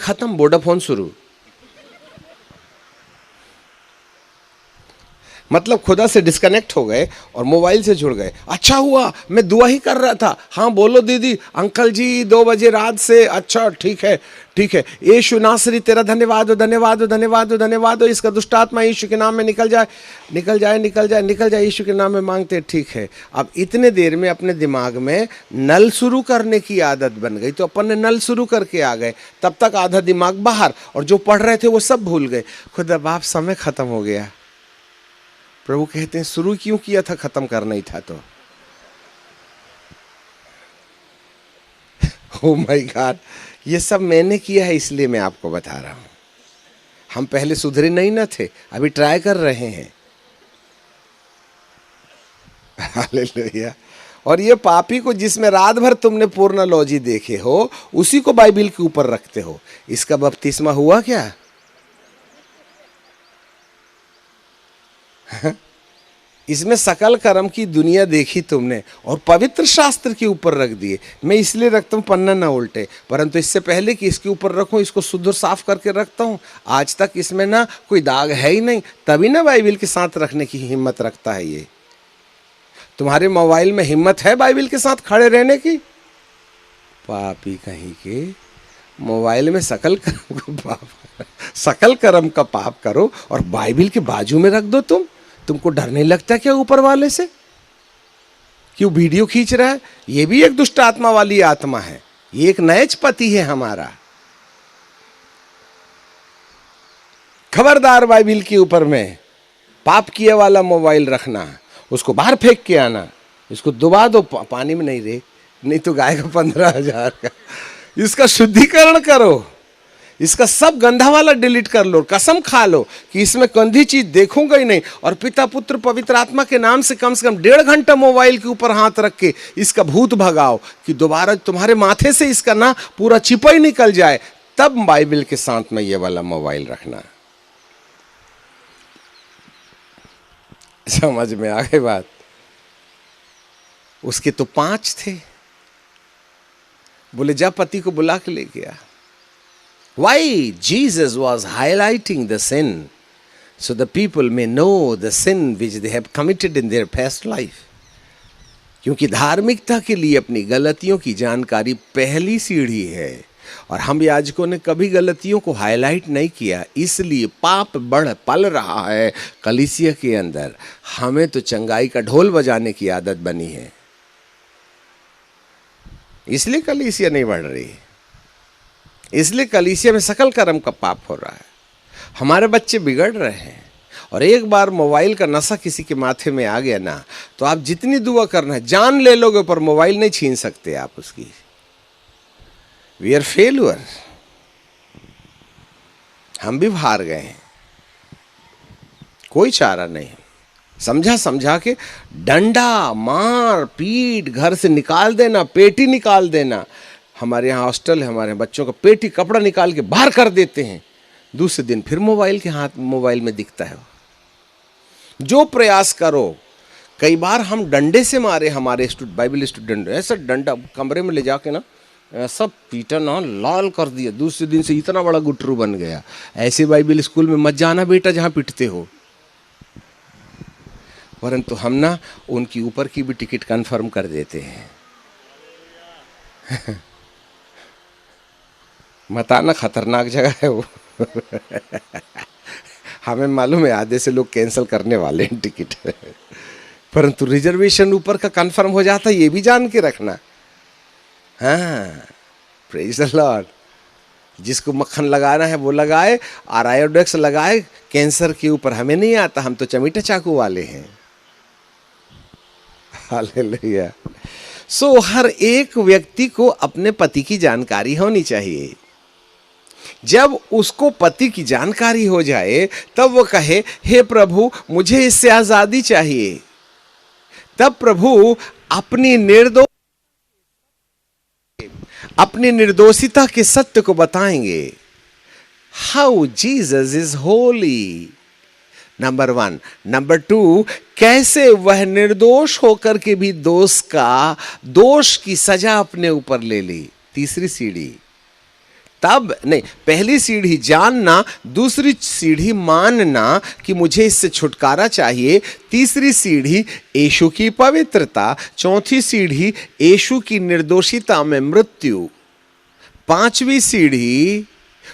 खत्म, वोडाफोन शुरू। मतलब खुदा से डिस्कनेक्ट हो गए और मोबाइल से जुड़ गए। अच्छा हुआ, मैं दुआ ही कर रहा था। हाँ बोलो दीदी, अंकल जी 2 बजे रात से। अच्छा ठीक है ठीक है। यीशु नासरी तेरा धन्यवाद हो, धन्यवाद हो, धन्यवाद हो, धन्यवाद हो। इसका दुष्ट आत्मा यीशु के नाम में निकल जाए, निकल जाए, निकल जाए, निकल जाए। यीशु के नाम में मांगते। ठीक है। अब इतने देर में अपने दिमाग में नल शुरू करने की आदत बन गई, तो अपन ने नल शुरू करके आ गए। तब तक आधा दिमाग बाहर, और जो पढ़ रहे थे वो सब भूल गए। खुदा बाप, समय खत्म हो गया। प्रभु कहते हैं शुरू क्यों किया था, खत्म करना ही था तो। ओ माय गॉड, ये सब मैंने किया है, इसलिए मैं आपको बता रहा हूं। हम पहले सुधरे नहीं ना थे, अभी ट्राई कर रहे हैं। हालेलुया। और ये पापी को जिसमें रात भर तुमने पूर्णोलॉजी देखे हो, उसी को बाइबिल के ऊपर रखते हो। इसका बपतिस्मा हुआ क्या? इसमें सकल कर्म की दुनिया देखी तुमने और पवित्र शास्त्र के ऊपर रख दिए। मैं इसलिए रखता हूँ पन्ना ना उल्टे, परंतु इससे पहले कि इसके ऊपर रखूँ, इसको शुद्ध साफ करके रखता हूँ। आज तक इसमें ना कोई दाग है ही नहीं, तभी ना बाइबिल के साथ रखने की हिम्मत रखता है ये। तुम्हारे मोबाइल में हिम्मत है बाइबिल के साथ खड़े रहने की? पापी कहीं के, मोबाइल में सकल कर्म का पाप करो और बाइबिल के बाजू में रख दो। तुमको डर नहीं लगता क्या ऊपर वाले से? क्यों वीडियो खींच रहा है? ये भी एक दुष्ट आत्मा वाली आत्मा है, ये एक नैच पति है हमारा। खबरदार, बाइबिल के ऊपर में पाप किए वाला मोबाइल रखना, उसको बाहर फेंक के आना। इसको डुबा दो पानी में, नहीं रे, नहीं तो गाय का 15,000 का। इसका शुद्धिकरण करो, इसका सब गंधा वाला डिलीट कर लो। कसम खा लो कि इसमें गंदी चीज देखूंगा ही नहीं। और पिता पुत्र पवित्र आत्मा के नाम से कम 1.5 घंटा मोबाइल के ऊपर हाथ रख के इसका भूत भगाओ कि दोबारा तुम्हारे माथे से इसका ना पूरा चिपा ही निकल जाए। तब बाइबिल के साथ में ये वाला मोबाइल रखना। समझ में आ गई बात? उसके तो 5 थे। बोले जा पति को बुला के ले गया। Why Jesus was highlighting the sin, so the people may know the sin which they have committed in their past life. क्योंकि धार्मिकता के लिए अपनी गलतियों की जानकारी पहली सीढ़ी है, और हम याजकों ने कभी गलतियों को हाईलाइट नहीं किया, इसलिए पाप बढ़ पल रहा है कलीसिया के अंदर। हमें तो चंगाई का ढोल बजाने की आदत बनी है, इसलिए कलीसिया नहीं बढ़ रही, इसलिए कलीसिया में सकल कर्म का पाप हो रहा है। हमारे बच्चे बिगड़ रहे हैं। और एक बार मोबाइल का नशा किसी के माथे में आ गया ना, तो आप जितनी दुआ करना है जान ले लोगे, पर मोबाइल नहीं छीन सकते आप उसकी। वी आर फेल्यूर, हम भी हार गए हैं, कोई चारा नहीं। समझा समझा के डंडा मार पीट घर से निकाल देना, पेटी निकाल देना। हमारे यहाँ हॉस्टल है, हमारे बच्चों का पेटी कपड़ा निकाल के बाहर कर देते हैं। दूसरे दिन फिर मोबाइल के हाथ, मोबाइल में दिखता है। जो प्रयास करो, कई बार हम डंडे से मारे हमारे बाइबल स्टूडेंट, ऐसा डंडा कमरे में ले जाके ना ऐसा पीटा ना, लाल कर दिया। दूसरे दिन से इतना बड़ा गुटरू बन गया। ऐसे बाइबल स्कूल में मत जाना बेटा जहाँ पिटते हो। परंतु हम ना उनकी ऊपर की भी टिकट कंफर्म कर देते हैं। मत आना, खतरनाक जगह है वो। हमें मालूम है आधे से लोग कैंसिल करने वाले हैं टिकट, परंतु रिजर्वेशन ऊपर का कंफर्म हो जाता है, ये भी जान के रखना। हाँ, प्रेज द लॉर्ड। जिसको मक्खन लगाना है वो लगाए, और आयोडेक्स लगाए कैंसर के ऊपर। हमें नहीं आता, हम तो चमीटा चाकू वाले हैं। हालेलुया। सो हर एक व्यक्ति को अपने पति की जानकारी होनी चाहिए। जब उसको पति की जानकारी हो जाए, तब वो कहे हे प्रभु मुझे इससे आजादी चाहिए। तब प्रभु अपनी निर्दोषिता के सत्य को बताएंगे। How Jesus is Holi, number 1। Number 2, कैसे वह निर्दोष होकर के भी दोष की सजा अपने ऊपर ले ली। तीसरी सीढ़ी, तब नहीं, पहली सीढ़ी जानना, दूसरी सीढ़ी मानना कि मुझे इससे छुटकारा चाहिए, तीसरी सीढ़ी यीशु की पवित्रता, चौथी सीढ़ी यीशु की निर्दोषिता में मृत्यु, पांचवी सीढ़ी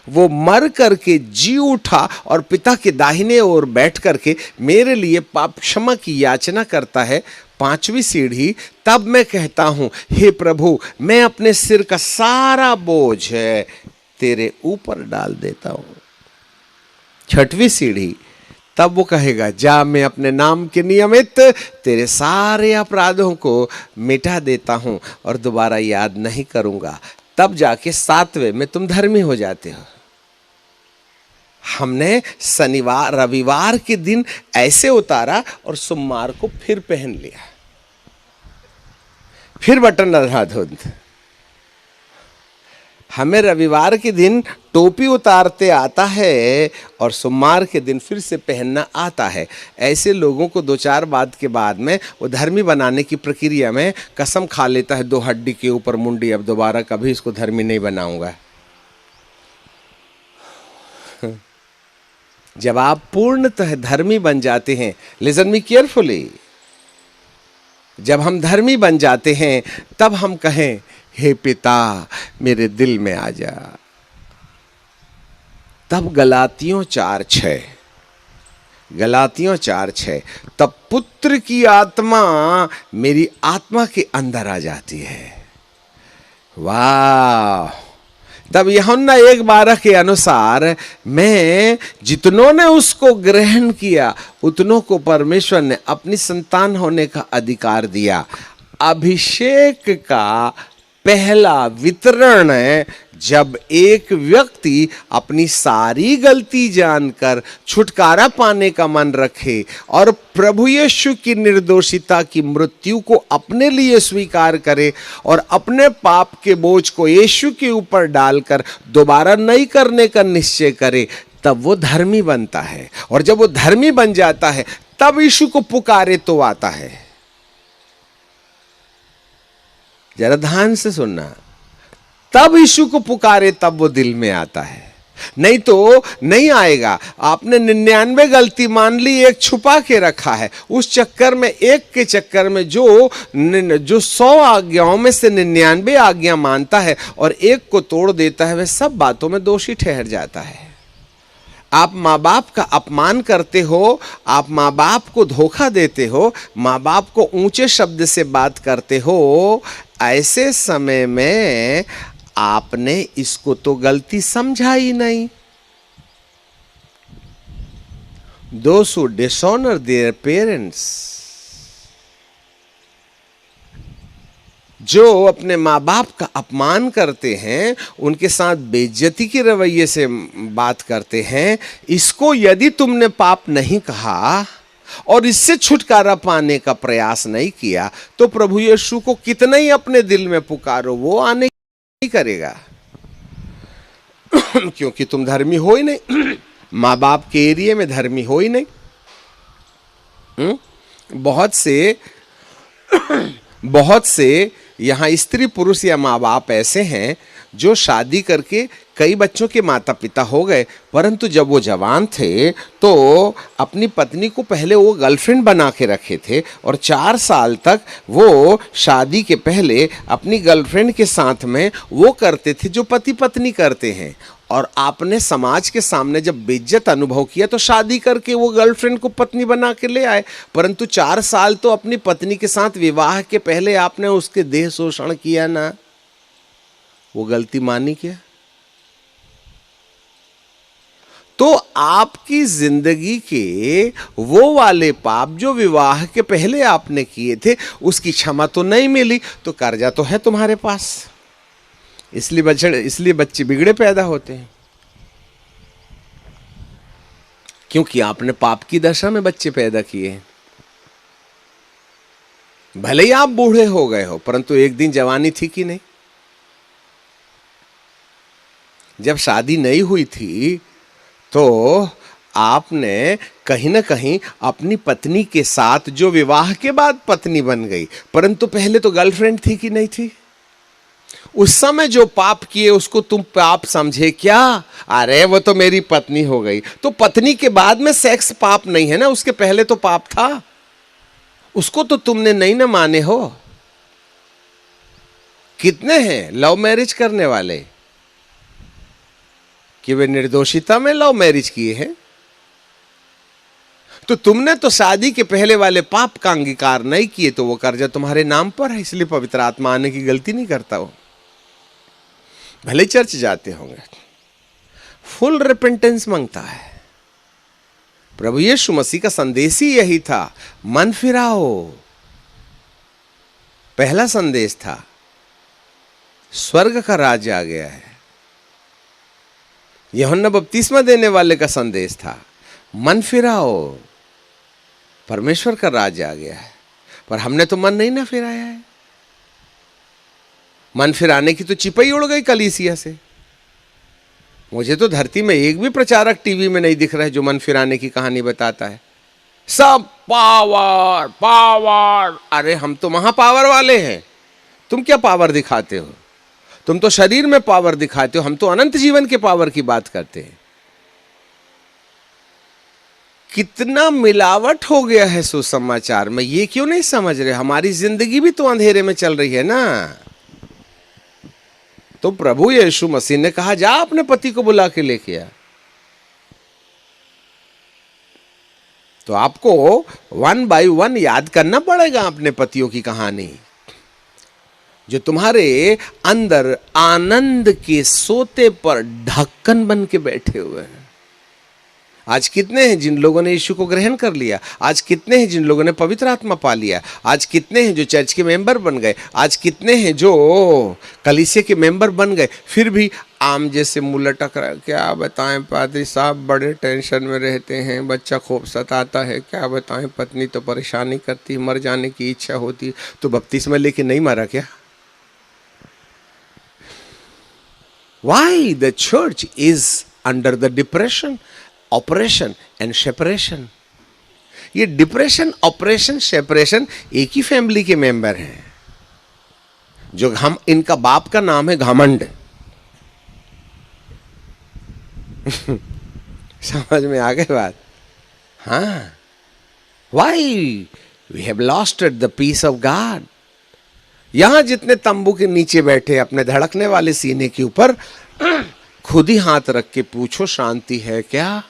वो मर करके जी उठा और पिता के दाहिने ओर बैठ करके मेरे लिए पाप क्षमा की याचना करता है, पांचवी सीढ़ी तब मैं कहता हूं हे प्रभु मैं अपने सिर का सारा बोझ है तेरे ऊपर डाल देता हूं, छठवीं सीढ़ी तब वो कहेगा जा मैं अपने नाम के नियमित तेरे सारे अपराधों को मिटा देता हूं और दोबारा याद नहीं करूंगा, तब जाके सातवें में तुम धर्मी हो जाते हो। हमने शनिवार रविवार के दिन ऐसे उतारा और सोमवार को फिर पहन लिया, फिर बटन अंधाधुंध। हमें रविवार के दिन टोपी उतारते आता है और सोमवार के दिन फिर से पहनना आता है। ऐसे लोगों को दो चार बात के बाद में वो धर्मी बनाने की प्रक्रिया में कसम खा लेता है, दो हड्डी के ऊपर मुंडी, अब दोबारा कभी इसको धर्मी नहीं बनाऊंगा। जब आप पूर्णतः धर्मी बन जाते हैं, लिसन मी केयरफुली, जब हम धर्मी बन जाते हैं तब हम कहें हे पिता मेरे दिल में आ जा। तब गलातियों 4:6 तब पुत्र की आत्मा मेरी आत्मा के अंदर आ जाती है। वाह! तब यूहन्ना 1:12 के अनुसार मैं जितनों ने उसको ग्रहण किया उतनों को परमेश्वर ने अपनी संतान होने का अधिकार दिया। अभिषेक का पहला वितरण है जब एक व्यक्ति अपनी सारी गलती जानकर छुटकारा पाने का मन रखे और प्रभु यीशु की निर्दोषिता की मृत्यु को अपने लिए स्वीकार करे और अपने पाप के बोझ को यीशु के ऊपर डालकर दोबारा नहीं करने का निश्चय करे, तब वो धर्मी बनता है। और जब वो धर्मी बन जाता है तब यीशु को पुकारे तो आता है। जरा ध्यान से सुनना, तब यीशु को पुकारे तब वो दिल में आता है, नहीं तो नहीं आएगा। आपने 99 गलती मान ली, एक छुपा के रखा है, उस चक्कर में एक के चक्कर में जो 100 आज्ञाओं में से 99 आज्ञा मानता है और एक को तोड़ देता है, वह सब बातों में दोषी ठहर जाता है। आप माँ बाप का अपमान करते हो, आप माँ बाप को धोखा देते हो, माँ बाप को ऊंचे शब्द से बात करते हो, ऐसे समय में आपने इसको तो गलती समझा ही नहीं। Those who dishonor their parents, जो अपने माँ बाप का अपमान करते हैं, उनके साथ बेइज्जती के रवैये से बात करते हैं, इसको यदि तुमने पाप नहीं कहा और इससे छुटकारा पाने का प्रयास नहीं किया तो प्रभु यीशु को कितना ही अपने दिल में पुकारो, वो आने नहीं करेगा। क्योंकि तुम धर्मी हो ही नहीं, माँ बाप के एरिया में धर्मी हो ही नहीं। बहुत से यहाँ स्त्री पुरुष या माँ बाप ऐसे हैं जो शादी करके कई बच्चों के माता पिता हो गए, परंतु जब वो जवान थे तो अपनी पत्नी को पहले वो गर्लफ्रेंड बना के रखे थे और 4 साल तक वो शादी के पहले अपनी गर्लफ्रेंड के साथ में वो करते थे जो पति पत्नी करते हैं। और आपने समाज के सामने जब बेइज्जत अनुभव किया तो शादी करके वो गर्लफ्रेंड को पत्नी बना के ले आए, परंतु 4 साल तो अपनी पत्नी के साथ विवाह के पहले आपने उसके देह शोषण किया ना, वो गलती मानी क्या? तो आपकी जिंदगी के वो वाले पाप जो विवाह के पहले आपने किए थे उसकी क्षमा तो नहीं मिली, तो कर्जा तो है तुम्हारे पास, इसलिए बच्चे बिगड़े पैदा होते हैं, क्योंकि आपने पाप की दशा में बच्चे पैदा किए हैं। भले ही आप बूढ़े हो गए हो, परंतु एक दिन जवानी थी कि नहीं? जब शादी नहीं हुई थी तो आपने कहीं ना कहीं अपनी पत्नी के साथ, जो विवाह के बाद पत्नी बन गई, परंतु पहले तो गर्लफ्रेंड थी कि नहीं थी? उस समय जो पाप किए उसको तुम पाप समझे क्या? अरे वो तो मेरी पत्नी हो गई। तो पत्नी के बाद में सेक्स पाप नहीं है ना, उसके पहले तो पाप था। उसको तो तुमने नहीं ना माने हो। कितने हैं लव मैरिज करने वाले कि वे निर्दोषिता में लव मैरिज किए हैं। तो तुमने तो शादी के पहले वाले पाप का अंगीकार नहीं किए, तो वो कर्जा तुम्हारे नाम पर है, इसलिए पवित्र आत्मा आने की गलती नहीं करता। वो भले चर्च जाते होंगे, फुल रिपेंटेंस मांगता है। प्रभु यीशु मसीह का संदेश ही यही था, मन फिराओ। पहला संदेश था, स्वर्ग का राज्य आ गया है। यूहन्ना बपतिस्मा देने वाले का संदेश था, मन फिराओ, परमेश्वर का राज्य आ गया है। पर हमने तो मन नहीं ना फिराया है। मन फिराने की तो चिपई उड़ गई कलीसिया से। मुझे तो धरती में एक भी प्रचारक टीवी में नहीं दिख रहा है जो मन फिराने की कहानी बताता है। सब पावर पावर। अरे हम तो महापावर वाले हैं, तुम क्या पावर दिखाते हो? तुम तो शरीर में पावर दिखाते हो, हम तो अनंत जीवन के पावर की बात करते हैं। कितना मिलावट हो गया है सुसमाचार में, ये क्यों नहीं समझ रहे? हमारी जिंदगी भी तो अंधेरे में चल रही है ना। तो प्रभु यीशु मसीह ने कहा, जा अपने पति को बुला के लेके आ। तो आपको वन बाय वन याद करना पड़ेगा अपने पतियों की कहानी, जो तुम्हारे अंदर आनंद के सोते पर ढक्कन बन के बैठे हुए हैं। आज कितने हैं जिन लोगों ने यीशु को ग्रहण कर लिया? आज कितने हैं जिन लोगों ने पवित्र आत्मा पा लिया? आज कितने हैं जो चर्च के मेंबर बन गए? आज कितने हैं जो कलीसिया के मेंबर बन गए, फिर भी आम जैसे मुंह लटक रहा है? क्या बताएं पादरी साहब, बड़े टेंशन में रहते हैं, बच्चा खूब सताता है, क्या बताएं, पत्नी तो परेशानी करती, मर जाने की इच्छा होती। तो बपतिस्मा लेके नहीं मरा क्या? Why the church is under the depression, operation and separation? ये डिप्रेशन, ऑपरेशन, सेपरेशन एक ही फैमिली के मेंबर हैं, जो हम, इनका बाप का नाम है घमंड। समझ में आ गई बात? हाँ, why we have lost the peace of God. यहां जितने तंबू के नीचे बैठे अपने धड़कने वाले सीने के ऊपर खुद ही हाथ रख के पूछो, शांति है क्या?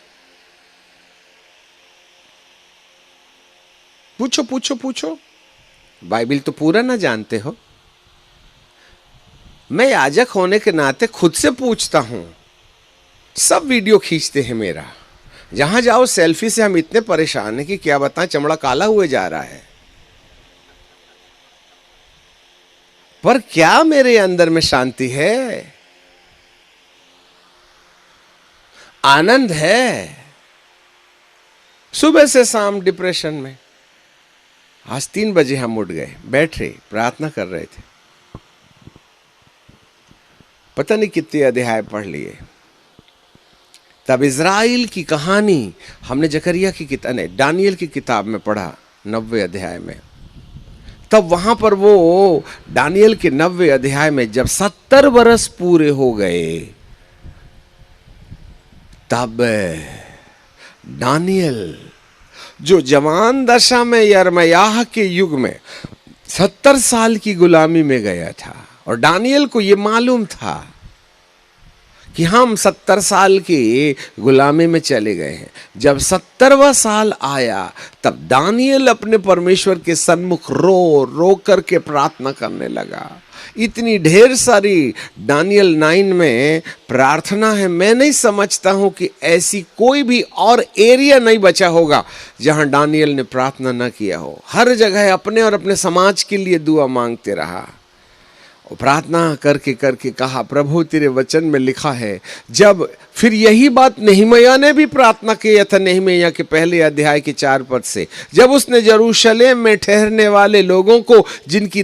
पूछो पूछो पूछो। बाइबिल तो पूरा ना जानते हो। मैं याजक होने के नाते खुद से पूछता हूं। सब वीडियो खींचते हैं मेरा, जहां जाओ सेल्फी से हम इतने परेशान हैं कि क्या बताएं, चमड़ा काला हुए जा रहा है। पर क्या मेरे अंदर में शांति है, आनंद है? सुबह से शाम डिप्रेशन में। आज 3 बजे हम उठ गए, बैठे प्रार्थना कर रहे थे, पता नहीं कितने अध्याय पढ़ लिए। तब इज़राइल की कहानी हमने जकरिया की किताब ने दानियल की किताब में पढ़ा, 90 अध्याय में। तब वहां पर वो दानियल के 90 अध्याय में जब 70 वर्ष पूरे हो गए, तब दानियल जो जवान दशा में यिर्मयाह के युग में 70 साल की गुलामी में गया था, और दानियल को ये मालूम था कि हम 70 साल की गुलामी में चले गए हैं। जब 70वां साल आया, तब दानियल अपने परमेश्वर के सन्मुख रो रो करके प्रार्थना करने लगा। इतनी ढेर सारी दानियल 9 में प्रार्थना है, मैं नहीं समझता हूं कि ऐसी कोई भी और एरिया नहीं बचा होगा जहां दानियल ने प्रार्थना न किया हो। हर जगह अपने और अपने समाज के लिए दुआ मांगते रहा। प्रार्थना करके करके कहा, प्रभु तेरे वचन में लिखा है। जब फिर यही बात नेहमिया ने भी प्रार्थना किया था, नेहमिया के पहले अध्याय के 4 पद से, जब उसने यरूशलेम में ठहरने वाले लोगों को जिनकी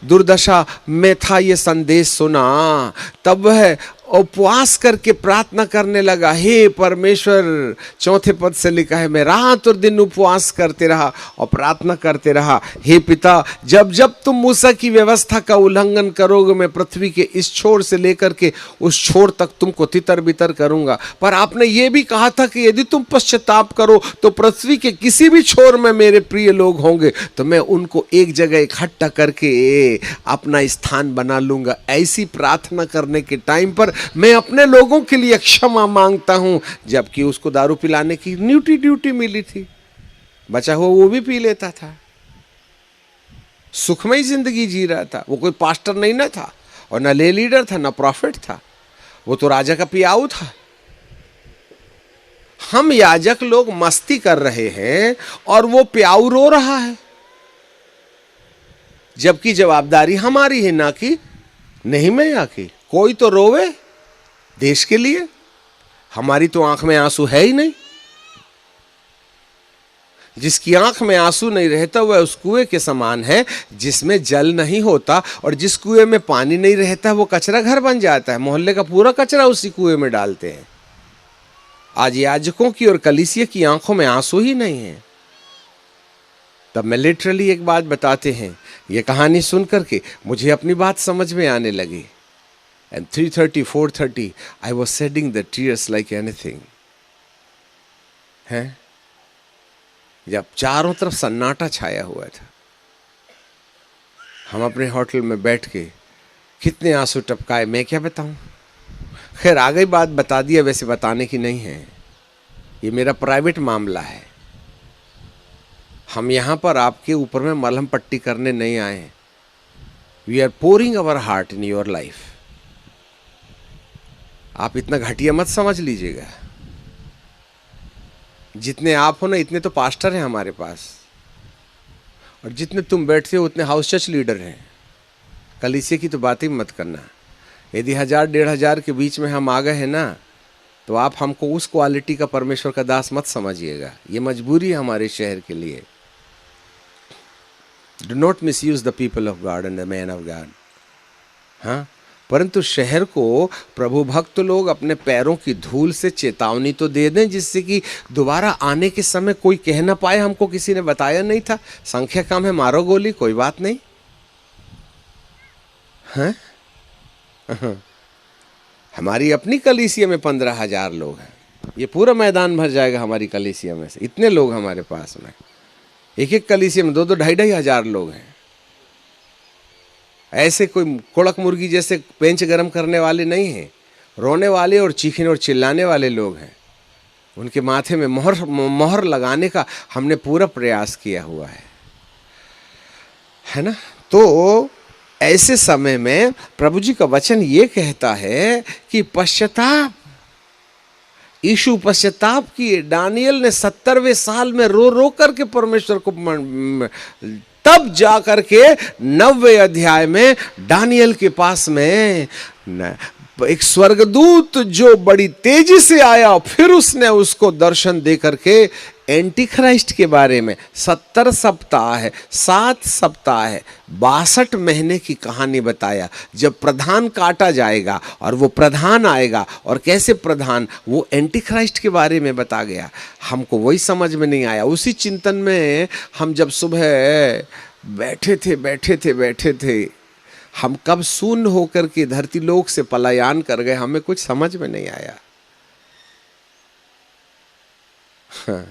दुर्दशा में था ये संदेश सुना, तब वह उपवास करके प्रार्थना करने लगा, हे परमेश्वर, चौथे पद से लिखा है, मैं रात और दिन उपवास करते रहा और प्रार्थना करते रहा, हे पिता, जब जब तुम मूसा की व्यवस्था का उल्लंघन करोगे, मैं पृथ्वी के इस छोर से लेकर के उस छोर तक तुमको तितर बितर करूंगा। पर आपने ये भी कहा था कि यदि तुम पश्चाताप करो तो पृथ्वी के किसी भी छोर में मेरे प्रिय लोग होंगे, तो मैं उनको एक जगह इकट्ठा करके अपना स्थान बना लूंगा। ऐसी प्रार्थना करने के टाइम पर मैं अपने लोगों के लिए क्षमा मांगता हूं, जबकि उसको दारू पिलाने की ड्यूटी मिली थी, बचा हुआ वो भी पी लेता था, सुखमय जिंदगी जी रहा था। वो कोई पास्टर नहीं ना था और ना ले लीडर था, ना प्रॉफिट था, वो तो राजा का पियाऊ था। हम याजक लोग मस्ती कर रहे हैं और वो प्याऊ रो रहा है, जबकि जवाबदारी हमारी है, ना कि नहीं मैं आके कोई तो रोवे देश के लिए। हमारी तो आंख में आंसू है ही नहीं। जिसकी आंख में आंसू नहीं रहता वह उस कुएं के समान है जिसमें जल नहीं होता, और जिस कुएं में पानी नहीं रहता वो कचरा घर बन जाता है। मोहल्ले का पूरा कचरा उसी कुएं में डालते हैं। आज याजकों की और कलीसिया की आंखों में आंसू ही नहीं है। तब मैं लिटरली एक बात बताते हैं, ये कहानी सुन करके मुझे अपनी बात समझ में आने लगी। And 3:30, 4:30, I was shedding the tears like anything. हैं? जब चारों तरफ सन्नाटा छाया हुआ था, हम अपने होटल में बैठ के कितने आंसू टपकाए, मैं क्या बताऊं। खैर आ गई बात, बता दिया, वैसे बताने की नहीं है, ये मेरा प्राइवेट मामला है। हम यहाँ पर आपके ऊपर में मलहम पट्टी करने नहीं आए हैं। We are pouring our heart in your life. आप इतना घटिया मत समझ लीजिएगा। जितने आप हो ना, इतने तो पास्टर हैं हमारे पास, और जितने तुम बैठते हो उतने हाउस चर्च लीडर हैं। कलीसिया की तो बात ही मत करना। यदि 1000-1500 के बीच में हम आ गए हैं ना, तो आप हमको उस क्वालिटी का परमेश्वर का दास मत समझिएगा। ये मजबूरी है हमारे शहर के लिए। Do not miss use the people of God and the man of God. हाँ, परंतु शहर को प्रभु भक्त लोग अपने पैरों की धूल से चेतावनी तो दे दें, जिससे कि दोबारा आने के समय कोई कह ना पाए हमको किसी ने बताया नहीं था। संख्या कम है, मारो गोली, कोई बात नहीं। हैं? हमारी अपनी कलीसिया में 15,000 लोग हैं। ये पूरा मैदान भर जाएगा हमारी कलीसिया में से, इतने लोग हमारे पास में। एक एक कलीसिया में 2-2, 2,500 हजार लोग हैं। ऐसे कोई कुड़क मुर्गी जैसे पेंच गरम करने वाले नहीं हैं। रोने वाले और चीखने और चिल्लाने वाले लोग हैं। उनके माथे में मोहर लगाने का हमने पूरा प्रयास किया हुआ है ना। तो ऐसे समय में प्रभु जी का वचन ये कहता है कि पश्चाताप, यीशु पश्चाताप किए। दानियल ने 70वें साल में रो रो करके परमेश्वर को, तब जा करके 9वें अध्याय में दानियल के पास में एक स्वर्गदूत जो बड़ी तेजी से आया, फिर उसने उसको दर्शन दे करके एंटी क्राइस्ट के बारे में 70 सप्ताह है, 7 सप्ताह है, 62 महीने की कहानी बताया। जब प्रधान काटा जाएगा और वो प्रधान आएगा, और कैसे प्रधान, वो एंटी क्राइस्ट के बारे में बता गया। हमको वही समझ में नहीं आया। उसी चिंतन में हम जब सुबह बैठे थे, हम कब शून्य होकर के धरती लोक से पलायन कर गए, हमें कुछ समझ में नहीं आया। हाँ।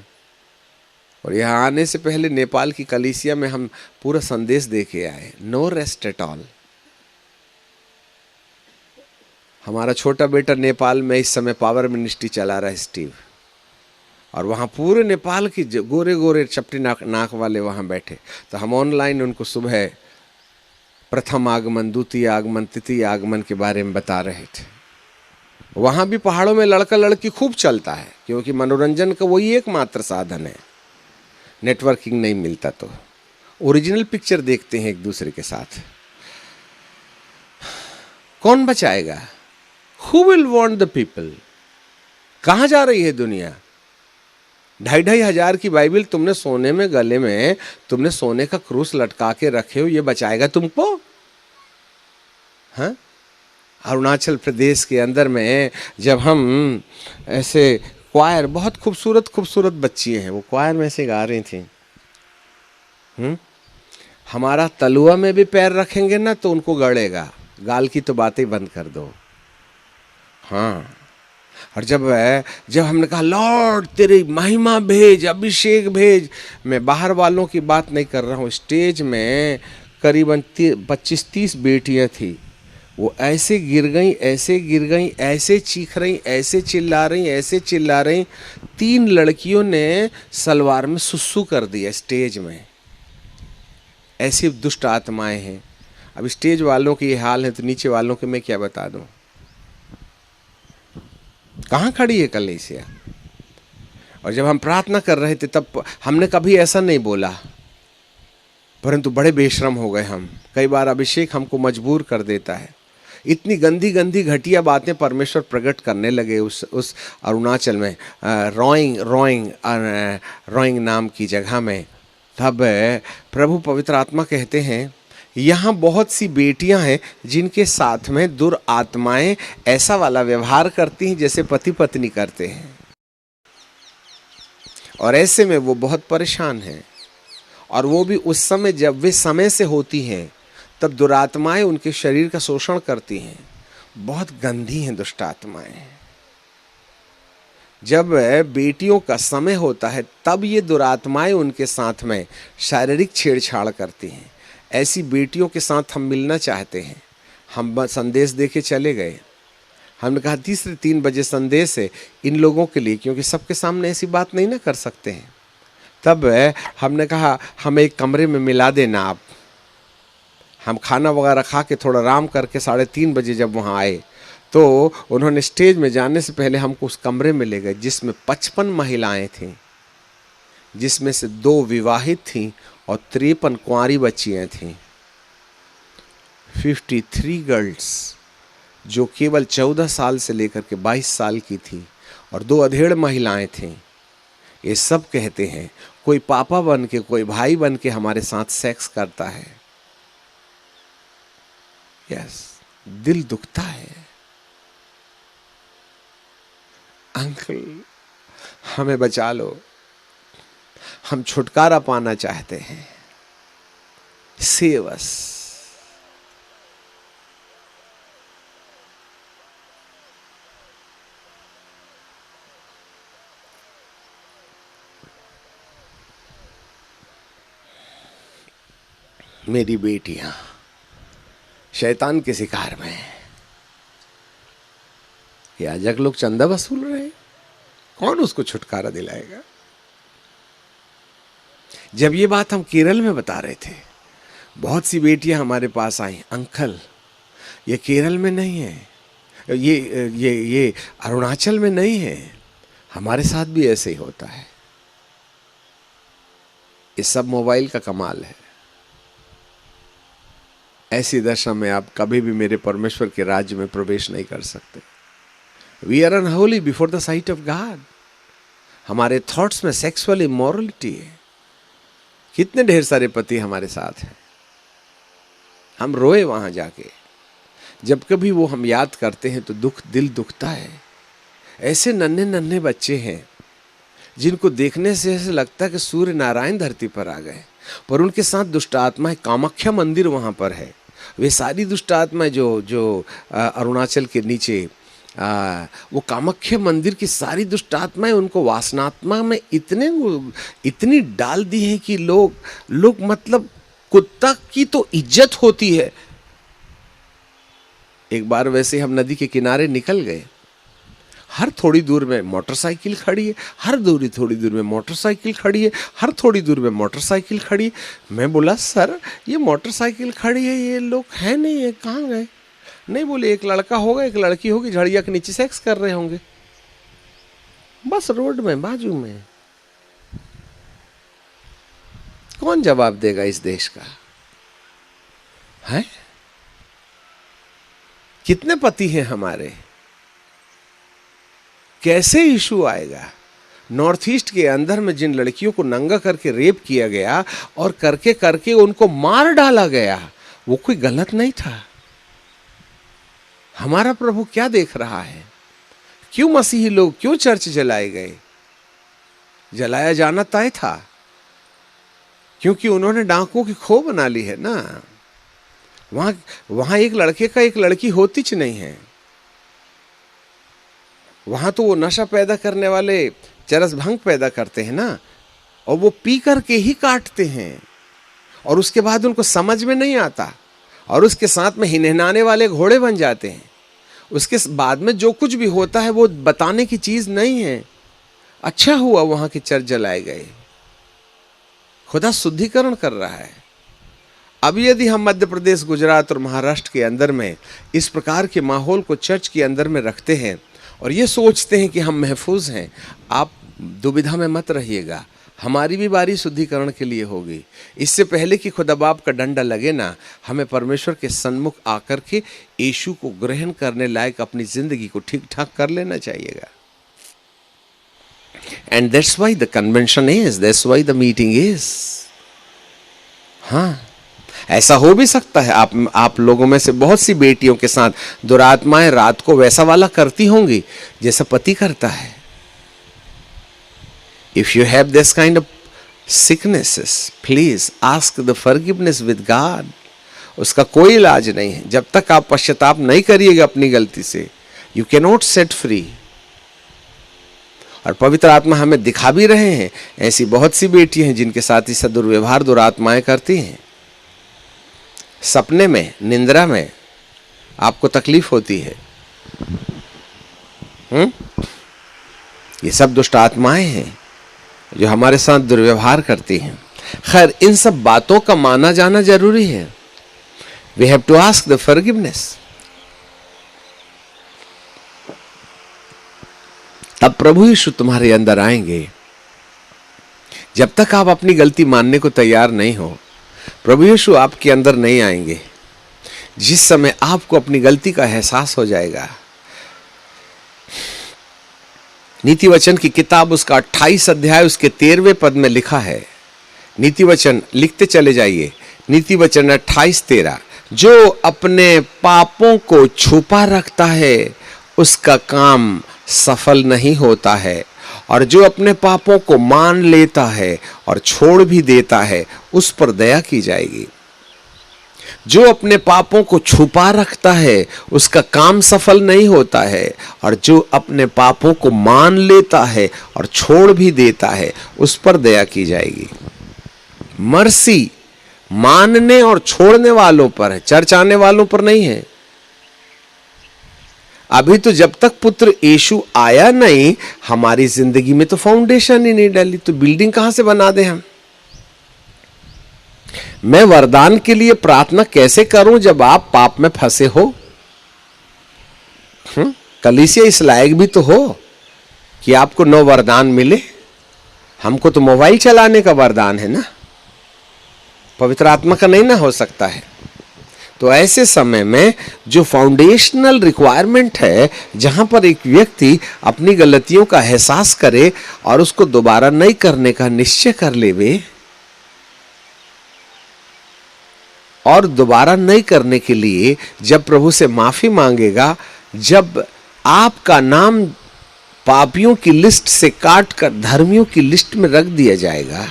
और यहाँ आने से पहले नेपाल की कलीसिया में हम पूरा संदेश दे के आए, नो रेस्ट एट ऑल। हमारा छोटा बेटा नेपाल में इस समय पावर मिनिस्ट्री चला रहा है, स्टीव, और वहाँ पूरे नेपाल की गोरे गोरे चपटी नाक वाले वहाँ बैठे। तो हम ऑनलाइन उनको सुबह प्रथम आगमन, द्वितीय आगमन, तृतीय आगमन के बारे में बता रहे थे। वहाँ भी पहाड़ों में लड़का लड़की खूब चलता है, क्योंकि मनोरंजन का वही एकमात्र साधन है। नेटवर्किंग नहीं मिलता तो ओरिजिनल पिक्चर देखते हैं एक दूसरे के साथ। कौन बचाएगा? Who will want the people? कहाँ जा रही है दुनिया? 2,500 हजार की बाइबल तुमने सोने में, गले में तुमने सोने का क्रूस लटका के रखे हो, ये बचाएगा तुमको? हाँ, अरुणाचल प्रदेश के अंदर में जब हम ऐसे क्वायर, बहुत खूबसूरत खूबसूरत बच्चियाँ हैं, वो क्वायर में से गा रही थी, हमारा तलुआ में भी पैर रखेंगे ना तो उनको गड़ेगा, गाल की तो बातें बंद कर दो। हाँ, और जब हमने कहा लॉर्ड तेरी महिमा भेज, अभिषेक भेज, मैं बाहर वालों की बात नहीं कर रहा हूँ, स्टेज में करीबन 25-30 बेटियां थी, वो ऐसे गिर गई, ऐसे गिर गई, ऐसे चीख रही, ऐसे चिल्ला रही, ऐसे चिल्ला रही। 3 लड़कियों ने सलवार में सुसु कर दिया स्टेज में। ऐसी दुष्ट आत्माएं हैं। अब स्टेज वालों की ये हाल है तो नीचे वालों के मैं क्या बता दूं। कहाँ खड़ी है कलीसिया? और जब हम प्रार्थना कर रहे थे तब हमने कभी ऐसा नहीं बोला, परंतु बड़े बेशरम हो गए हम। कई बार अभिषेक हमको मजबूर कर देता है। इतनी गंदी गंदी घटिया बातें परमेश्वर प्रकट करने लगे उस अरुणाचल में, रोइंग नाम की जगह में। तब प्रभु पवित्र आत्मा कहते हैं यहाँ बहुत सी बेटियां हैं जिनके साथ में दुरात्माएं ऐसा वाला व्यवहार करती हैं जैसे पति पत्नी करते हैं, और ऐसे में वो बहुत परेशान हैं। और वो भी उस समय जब वे समय से होती हैं तब दुरात्माएं उनके शरीर का शोषण करती हैं। बहुत गंदी हैं दुष्ट आत्माएं। जब बेटियों का समय होता है तब ये दुरात्माएं उनके साथ में शारीरिक छेड़छाड़ करती हैं। ऐसी बेटियों के साथ हम मिलना चाहते हैं। हम संदेश देके चले गए। हमने कहा 3 बजे संदेश है इन लोगों के लिए, क्योंकि सबके सामने ऐसी बात नहीं ना कर सकते हैं। तब हमने कहा हमें एक कमरे में मिला देना आप। हम खाना वगैरह खा के थोड़ा आराम करके 3:30 बजे जब वहाँ आए तो उन्होंने स्टेज में जाने से पहले हमको उस कमरे में ले गए जिसमें 55 महिलाएं थीं, जिसमें से 2 विवाहित थीं और 53 कुंवारी बच्चियाँ थीं। 53 गर्ल्स जो केवल 14 साल से लेकर के 22 साल की थी, और 2 अधेड़ महिलाएं थीं। ये सब कहते हैं कोई पापा बन के, कोई भाई बन के हमारे साथ सेक्स करता है। यस, दिल दुखता है। अंकल हमें बचा लो, हम छुटकारा पाना चाहते हैं, सेव अस। मेरी बेटियां शैतान के शिकार में हैं। याजक लोग चंदा वसूल रहे हैं, कौन उसको छुटकारा दिलाएगा? जब ये बात हम केरल में बता रहे थे, बहुत सी बेटियां हमारे पास आई, अंकल ये केरल में नहीं है, ये अरुणाचल में नहीं है, हमारे साथ भी ऐसे ही होता है। ये सब मोबाइल का कमाल है। ऐसी दशा में आप कभी भी मेरे परमेश्वर के राज्य में प्रवेश नहीं कर सकते। We are unholy before the sight of God. हमारे थॉट्स में सेक्सुअल इमोरलिटी है। कितने ढेर सारे पति हमारे साथ हैं, हम रोए वहां जाके। जब कभी वो हम याद करते हैं तो दिल दुखता है। ऐसे नन्हे नन्हे बच्चे हैं जिनको देखने से ऐसे लगता है कि सूर्य नारायण धरती पर आ गए, पर उनके साथ दुष्ट आत्माएं, कामाख्या मंदिर वहाँ पर है। वे सारी दुष्ट आत्माएं जो अरुणाचल के नीचे वो कामाख्या मंदिर की सारी दुष्ट आत्माएं उनको वासनात्मा में इतनी डाल दी है कि लोग मतलब कुत्ता की तो इज्जत होती है। एक बार वैसे हम नदी के किनारे निकल गए, हर थोड़ी दूर में मोटरसाइकिल खड़ी है, हर थोड़ी दूर में मोटरसाइकिल खड़ी है, हर थोड़ी दूर में मोटरसाइकिल खड़ी है। मैं बोला सर ये मोटरसाइकिल खड़ी है, ये लोग हैं नहीं है, कहाँ गए? नहीं, बोले एक लड़का होगा एक लड़की होगी, झड़िया के नीचे सेक्स कर रहे होंगे, बस रोड में बाजू में। कौन जवाब देगा इस देश का? है कितने पति हैं हमारे? कैसे इशू आएगा? नॉर्थ ईस्ट के अंदर में जिन लड़कियों को नंगा करके रेप किया गया और करके उनको मार डाला गया, वो कोई गलत नहीं था। हमारा प्रभु क्या देख रहा है? क्यों मसीही लोग, क्यों चर्च जलाए गए? जलाया जाना तय था, क्योंकि उन्होंने डाकुओं की खो बना ली है ना। वहां एक लड़के का एक लड़की होती च नहीं है। वहां तो वो नशा पैदा करने वाले चरस भंग पैदा करते हैं ना, और वो पी करके ही काटते हैं, और उसके बाद उनको समझ में नहीं आता, और उसके साथ में हिनहिनाने वाले घोड़े बन जाते हैं। उसके बाद में जो कुछ भी होता है वो बताने की चीज नहीं है। अच्छा हुआ वहां के चर्च जलाए गए। खुदा शुद्धिकरण कर रहा है। अब यदि हम मध्य प्रदेश, गुजरात और महाराष्ट्र के अंदर में इस प्रकार के माहौल को चर्च के अंदर में रखते हैं और ये सोचते हैं कि हम महफूज हैं, आप दुविधा में मत रहिएगा। हमारी भी बारी शुद्धिकरण के लिए होगी। इससे पहले कि खुदा बाप का डंडा लगे ना, हमें परमेश्वर के सन्मुख आकर के यीशु को ग्रहण करने लायक अपनी जिंदगी को ठीक ठाक कर लेना चाहिएगा। And that's why the convention is, that's why the meeting is. हाँ, ऐसा हो भी सकता है आप लोगों में से बहुत सी बेटियों के साथ दुरात्माएं रात को वैसा वाला करती होंगी जैसा पति करता है। If you have this kind of sicknesses, please ask the forgiveness with God. उसका कोई इलाज नहीं है जब तक आप पश्चाताप नहीं करिएगा अपनी गलती से। You cannot set free. और पवित्र आत्मा हमें दिखा भी रहे हैं, ऐसी बहुत सी बेटियां हैं जिनके साथ ऐसा दुर्व्यवहार दुरात्माएं करती हैं। सपने में, निंद्रा में आपको तकलीफ होती है। ये सब दुष्ट आत्माएं हैं जो हमारे साथ दुर्व्यवहार करती हैं। खैर, इन सब बातों का माना जाना जरूरी है। We have to ask the forgiveness. तब प्रभु यीशु तुम्हारे अंदर आएंगे। जब तक आप अपनी गलती मानने को तैयार नहीं हो, प्रभु यीशु आपके अंदर नहीं आएंगे। जिस समय आपको अपनी गलती का एहसास हो जाएगा, नीति वचन की किताब उसका 28 अध्याय उसके 13वें पद में लिखा है। नीति वचन लिखते चले जाइए। नीति वचन 28:13, जो अपने पापों को छुपा रखता है उसका काम सफल नहीं होता है, और जो अपने पापों को मान लेता है और छोड़ भी देता है उस पर दया की जाएगी। जो अपने पापों को छुपा रखता है उसका काम सफल नहीं होता है, और जो अपने पापों को मान लेता है और छोड़ भी देता है उस पर दया की जाएगी। मर्सी मानने और छोड़ने वालों पर है, चर्च आने वालों पर नहीं है। अभी तो जब तक पुत्र यीशु आया नहीं, हमारी जिंदगी में तो फाउंडेशन ही नहीं डाली, तो बिल्डिंग कहां से बना दे हम? मैं वरदान के लिए प्रार्थना कैसे करूं जब आप पाप में फंसे हो? कलीसिया इस लायक भी तो हो कि आपको 9 वरदान मिले। हमको तो मोबाइल चलाने का वरदान है ना, पवित्र आत्मा का नहीं ना हो सकता है। तो ऐसे समय में जो फाउंडेशनल रिक्वायरमेंट है, जहां पर एक व्यक्ति अपनी गलतियों का एहसास करे और उसको दोबारा नहीं करने का निश्चय कर लेवे, और दोबारा नहीं करने के लिए जब प्रभु से माफी मांगेगा, जब आपका नाम पापियों की लिस्ट से काट कर धर्मियों की लिस्ट में रख दिया जाएगा,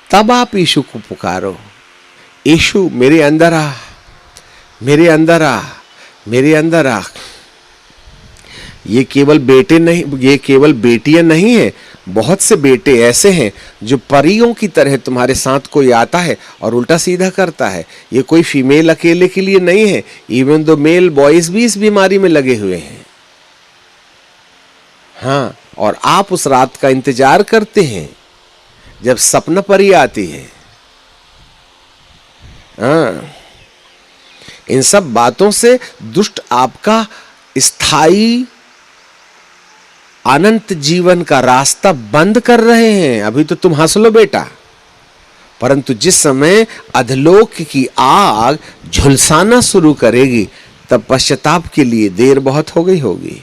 तब आप यीशु को पुकारो, यीशु मेरे अंदर आ, मेरे अंदर आ, मेरे अंदर आ। ये केवल बेटे नहीं, ये केवल बेटियां नहीं है, बहुत से बेटे ऐसे हैं जो परियों की तरह तुम्हारे साथ कोई आता है और उल्टा सीधा करता है। ये कोई फीमेल अकेले के लिए नहीं है, इवन दो मेल बॉयज भी इस बीमारी में लगे हुए हैं। हाँ, और आप उस रात का इंतजार करते हैं जब सपना परी आती है। हाँ, इन सब बातों से दुष्ट आपका स्थायी अनंत जीवन का रास्ता बंद कर रहे हैं। अभी तो तुम हंस लो बेटा, परंतु जिस समय अधलोक की आग झुलसाना शुरू करेगी, तब पश्चाताप के लिए देर बहुत हो गई होगी।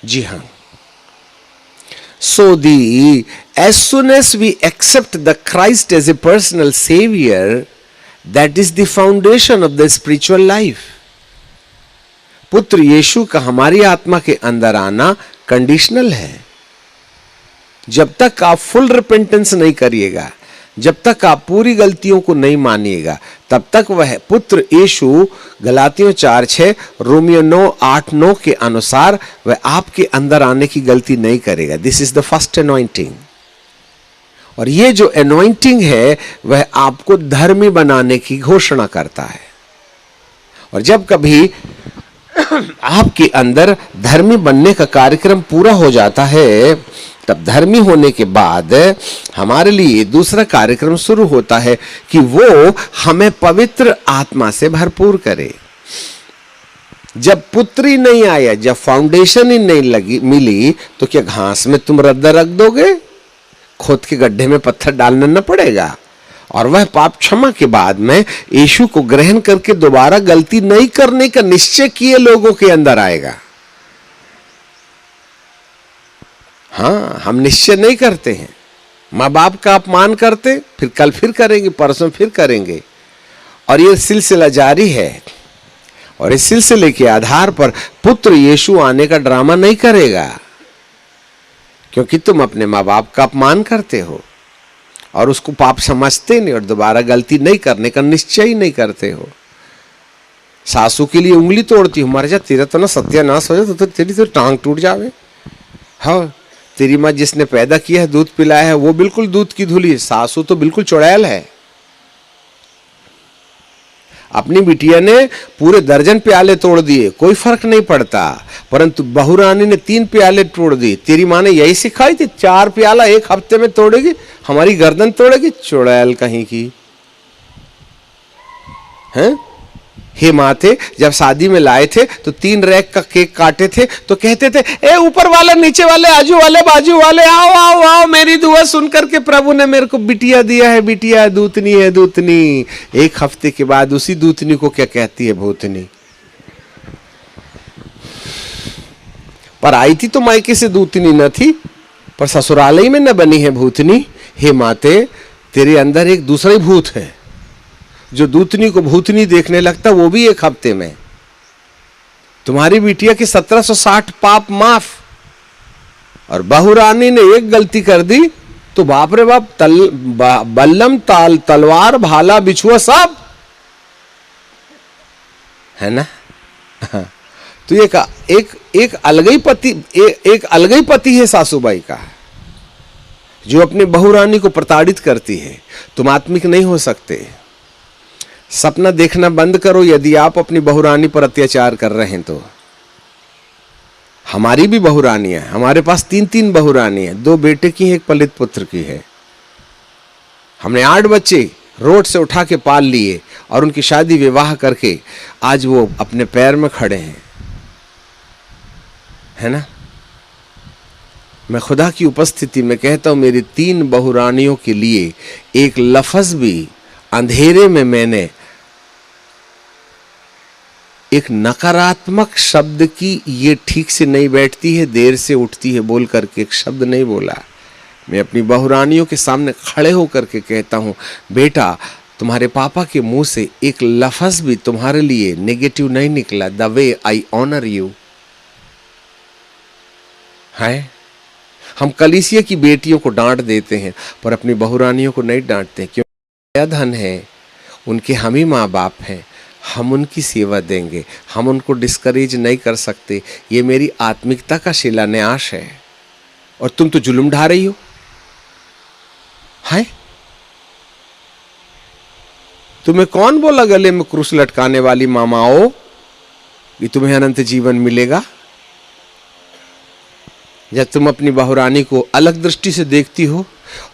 जी हाँ, so as soon as we accept the Christ as a personal savior, that is the foundation of the spiritual life. पुत्र यीशु का हमारी आत्मा के अंदर आना कंडीशनल है। जब तक आप फुल रिपेंटेंस नहीं करिएगा, जब तक आप पूरी गलतियों को नहीं मानिएगा, तब तक वह पुत्र यीशु गलातियों 4:6, रोमियो 9:8-9 के अनुसार वह आपके अंदर आने की गलती नहीं करेगा। This is the first anointing. और ये जो अनॉइंटिंग है वह आपको धर्मी बनाने की घोषणा करता है। और जब कभी आपके अंदर धर्मी बनने का कार्यक्रम पूरा हो जाता है, तब धर्मी होने के बाद हमारे लिए दूसरा कार्यक्रम शुरू होता है कि वो हमें पवित्र आत्मा से भरपूर करे। जब पुत्री नहीं आया, जब फाउंडेशन ही नहीं मिली, तो क्या घास में तुम रद्दा रख दोगे? खोद के गड्ढे में पत्थर डालना न पड़ेगा। और वह पाप क्षमा के बाद में यीशु को ग्रहण करके दोबारा गलती नहीं करने का निश्चय किए लोगों के अंदर आएगा। हाँ, हम निश्चय नहीं करते हैं, माँ बाप का अपमान करते, फिर कल फिर करेंगे, परसों फिर करेंगे, और ये सिलसिला जारी है। और इस सिलसिले के आधार पर पुत्र यीशु आने का ड्रामा नहीं करेगा, क्योंकि तुम अपने माँ बाप का अपमान करते हो और उसको पाप समझते नहीं और दोबारा गलती नहीं करने का निश्चय ही नहीं करते हो। सासू के लिए उंगली तोड़ती हो, मर जा, तेरा तो ना सत्यानाश हो जाए, तो तेरी तो टांग टूट जावे। हाँ, तेरी माँ जिसने पैदा किया है, दूध पिलाया है, वो बिल्कुल दूध की धुली है, सासू तो बिल्कुल चुड़ैल है। अपनी बिटिया ने पूरे दर्जन प्याले तोड़ दिए, कोई फर्क नहीं पड़ता, परंतु बहुरानी ने 3 प्याले तोड़ दिए। तेरी माँ ने यही सिखाई थी, 4 प्याला एक हफ्ते में तोड़ेगी, हमारी गर्दन तोड़ेगी, चुड़ैल कहीं की। हैं? हे माते, जब शादी में लाए थे तो 3 रैक का केक काटे थे, तो कहते थे, ए ऊपर वाले, नीचे वाले, आजू वाले, बाजू वाले, आओ आओ आओ, मेरी दुआ सुनकर के प्रभु ने मेरे को बिटिया दिया है, बिटिया, दूतनी है, दूतनी। एक हफ्ते के बाद उसी दूतनी को क्या कहती है? भूतनी। पर आई थी तो मायके से दूतनी न थी, पर ससुराल ही में न बनी है भूतनी। हे माते, तेरे अंदर एक दूसरा ही भूत है, जो दूतनी को भूतनी देखने लगता, वो भी एक हफ्ते में। तुम्हारी बिटिया की 1760 पाप माफ, और बहुरानी ने एक गलती कर दी तो बाप रे बाप, बल्लम, तलवार, भाला, बिछुआ सब है ना। तो एक अलग ही पति, एक अलग ही पति है सासूबाई का, जो अपनी बहुरानी को प्रताड़ित करती है। तुम आत्मिक नहीं हो सकते। सपना देखना बंद करो यदि आप अपनी बहुरानी पर अत्याचार कर रहे हैं तो। हमारी भी बहुरानी है, हमारे पास 3 बहुरानी है, 2 बेटे की, 1 पलित पुत्र की है। हमने 8 बच्चे रोड से उठा के पाल लिए और उनकी शादी विवाह करके आज वो अपने पैर में खड़े हैं, है ना। मैं खुदा की उपस्थिति में कहता हूं, मेरी 3 बहुरानियों के लिए एक लफ्ज भी अंधेरे में मैंने एक नकारात्मक शब्द की, ये ठीक से नहीं बैठती है, देर से उठती है, बोल करके एक शब्द नहीं बोला। मैं अपनी बहुरानियों के सामने खड़े होकर के कहता हूं, बेटा, तुम्हारे पापा के मुंह से एक लफ्ज भी तुम्हारे लिए नेगेटिव नहीं निकला। The way I honour you है। हम कलीसिया की बेटियों को डांट देते हैं, पर अपनी बहुरानियों को नहीं डांटते, क्योंकि धन है, उनके हम ही माँ बाप हैं, हम उनकी सेवा देंगे, हम उनको डिस्करेज नहीं कर सकते। ये मेरी आत्मिकता का शिलान्यास है। और तुम तो जुल्म ढा रही हो, है? तुम्हें कौन बोला गले में क्रूस लटकाने वाली मामाओं कि तुम्हें अनंत जीवन मिलेगा? जब तुम अपनी बहुरानी को अलग दृष्टि से देखती हो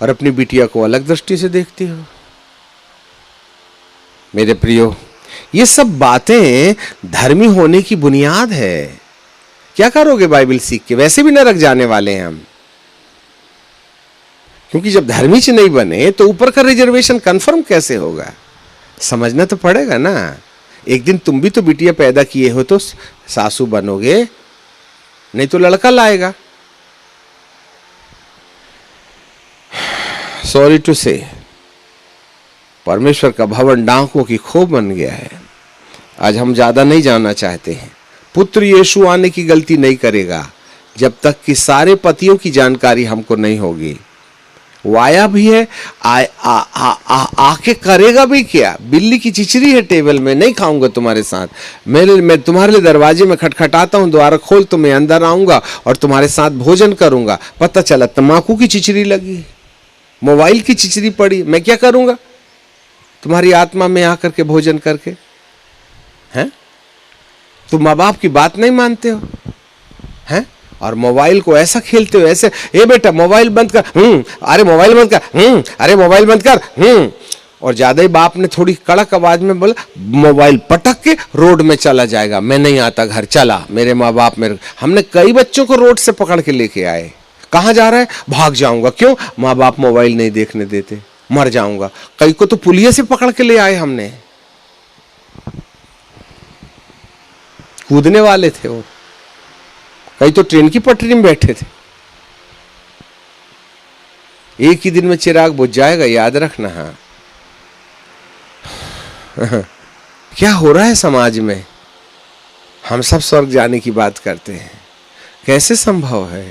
और अपनी बिटिया को अलग दृष्टि से देखती हो। मेरे प्रियो, ये सब बातें धर्मी होने की बुनियाद है। क्या करोगे बाइबल सीख के? वैसे भी नरक जाने वाले हैं हम, क्योंकि जब धर्मी से नहीं बने तो ऊपर का रिजर्वेशन कंफर्म कैसे होगा? समझना तो पड़ेगा ना। एक दिन तुम भी तो बिटिया पैदा किए हो तो सासू बनोगे, नहीं तो लड़का लाएगा। सॉरी टू से, परमेश्वर का भवन डाकुओं की खोह बन गया है। आज हम ज्यादा नहीं जानना चाहते हैं। पुत्र यीशु आने की गलती नहीं करेगा जब तक कि सारे पतियों की जानकारी हमको नहीं होगी। वो आया भी है, आके करेगा भी क्या? बिल्ली की चिचरी है टेबल में, नहीं खाऊंगा तुम्हारे साथ। मैं तुम्हारे लिए दरवाजे में खटखटाता हूं, द्वारा खोल तो मैं अंदर आऊंगा और तुम्हारे साथ भोजन करूंगा। पता चला तम्बाकू की चिचरी लगी, मोबाइल की चिचरी पड़ी, मैं क्या करूंगा तुम्हारी आत्मा में आकर के भोजन करके? हैं? तुम माँ बाप की बात नहीं मानते हो हैं? और मोबाइल को ऐसा खेलते हो, ऐसे, ए बेटा मोबाइल बंद कर, अरे मोबाइल बंद कर, अरे मोबाइल बंद कर, और ज्यादा ही बाप ने थोड़ी कड़क आवाज में बोला, मोबाइल पटक के रोड में चला जाएगा। मैं नहीं आता घर, चला मेरे माँ बाप मेरे। हमने कई बच्चों को रोड से पकड़ के लेके आए। कहाँ जा रहा है? भाग जाऊंगा। क्यों? माँ बाप मोबाइल नहीं देखने देते, मर जाऊंगा। कई को तो पुलिस से पकड़ के ले आए हमने, कूदने वाले थे वो, कई तो ट्रेन की पटरी में बैठे थे। एक ही दिन में चिराग बुझ जाएगा, याद रखना। हाँ क्या हो रहा है समाज में? हम सब स्वर्ग जाने की बात करते हैं, कैसे संभव है?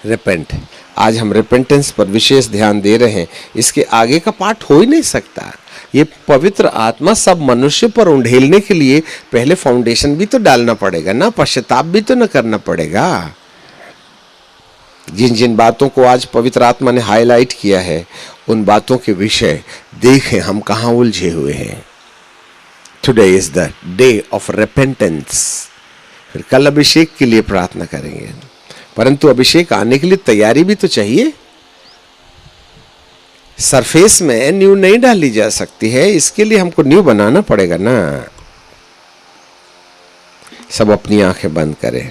रिपेंट। आज हम रिपेंटेंस पर विशेष ध्यान दे रहे हैं। इसके आगे का पाठ हो ही नहीं सकता। ये पवित्र आत्मा सब मनुष्य पर उंडेलने के लिए पहले फाउंडेशन भी तो डालना पड़ेगा ना, पश्चाताप भी तो न करना पड़ेगा। जिन जिन बातों को आज पवित्र आत्मा ने हाईलाइट किया है, उन बातों के विषय देखें हम कहां उलझे हुए हैं। Today is the day of repentance. फिर कल अभिषेक के लिए प्रार्थना करेंगे, परंतु अभिषेक आने के लिए तैयारी भी तो चाहिए। सरफेस में न्यू नहीं डाली जा सकती है, इसके लिए हमको न्यू बनाना पड़ेगा ना। सब अपनी आंखें बंद करें।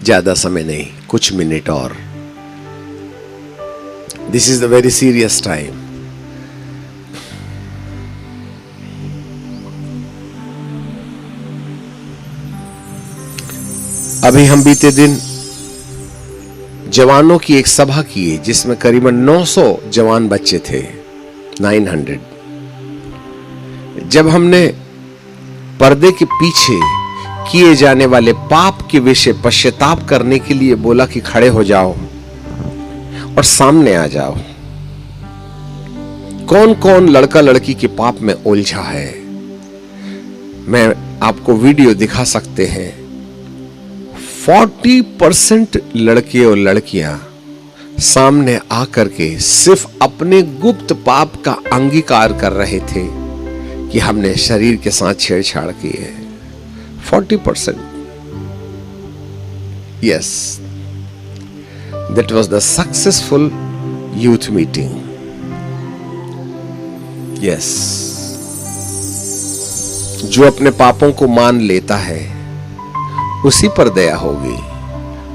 ज्यादा समय नहीं, कुछ मिनट और। This is the very serious time. अभी हम बीते दिन जवानों की एक सभा किए, जिसमें करीबन 900 जवान बच्चे थे, 900। जब हमने पर्दे के पीछे किए जाने वाले पाप के विषय पश्चाताप करने के लिए बोला कि खड़े हो जाओ और सामने आ जाओ। कौन कौन लड़का लड़की के पाप में उलझा है, मैं आपको वीडियो दिखा सकते हैं। 40% लड़के और लड़कियां सामने आकर के सिर्फ अपने गुप्त पाप का अंगीकार कर रहे थे कि हमने शरीर के साथ छेड़छाड़ की है। 40%. Yes, that was the successful youth meeting. Yes, जो अपने पापों को मान लेता है उसी पर दया होगी,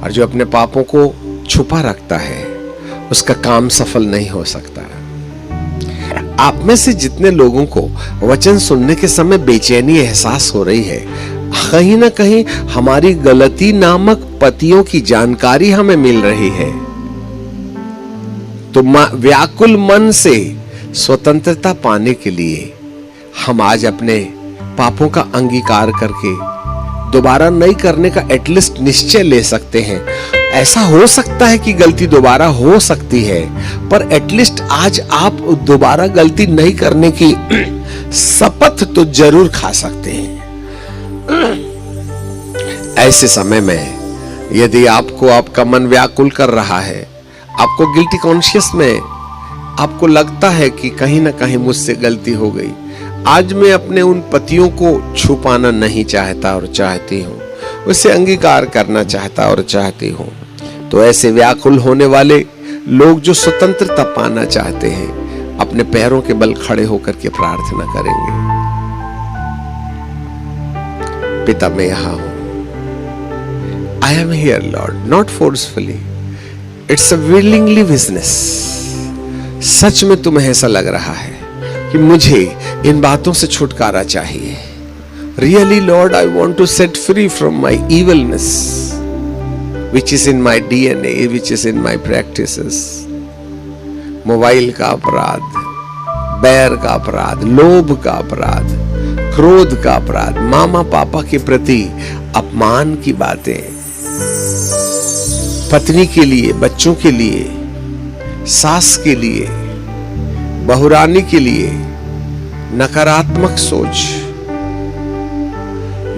और जो अपने पापों को छुपा रखता है उसका काम सफल नहीं हो सकता। आप में से जितने लोगों को वचन सुनने के समय बेचैनी एहसास हो रही है, कहीं ना कहीं हमारी गलती नामक पतियों की जानकारी हमें मिल रही है। तो व्याकुल मन से स्वतंत्रता पाने के लिए हम आज अपने पापों का अंगीकार करके दोबारा नहीं करने का एटलीस्ट निश्चय ले सकते हैं। ऐसा हो सकता है कि गलती दोबारा हो सकती है, पर एटलीस्ट आज आप दोबारा गलती नहीं करने की शपथ तो जरूर खा सकते हैं। ऐसे समय में यदि आपको आपका मन व्याकुल कर रहा है, आपको गिल्टी कॉन्शियस में आपको लगता है कि कहीं ना कहीं मुझसे गलती हो गई, आज मैं अपने उन पतियों को छुपाना नहीं चाहता और चाहती हूँ, उसे अंगीकार करना चाहता और चाहती हूँ, तो ऐसे व्याकुल होने वाले लोग जो स्वतंत्रता पाना चाहते हैं, अपने पैरों के बल खड़े होकर के प्रार्थना करेंगे। पिता मैं यहां हूं, I am here Lord, not forcefully, it's a willingly business। सच में तुम्हें ऐसा लग रहा है कि मुझे इन बातों से छुटकारा चाहिए, really lord I want to set free from my evilness which is in my DNA, which is in my practices. Mobile का अपराध, बैर का अपराध, लोभ का अपराध, क्रोध का अपराध, मामा पापा के प्रति अपमान की बातें, पत्नी के लिए, बच्चों के लिए, सास के लिए, बहुरानी के लिए नकारात्मक सोच।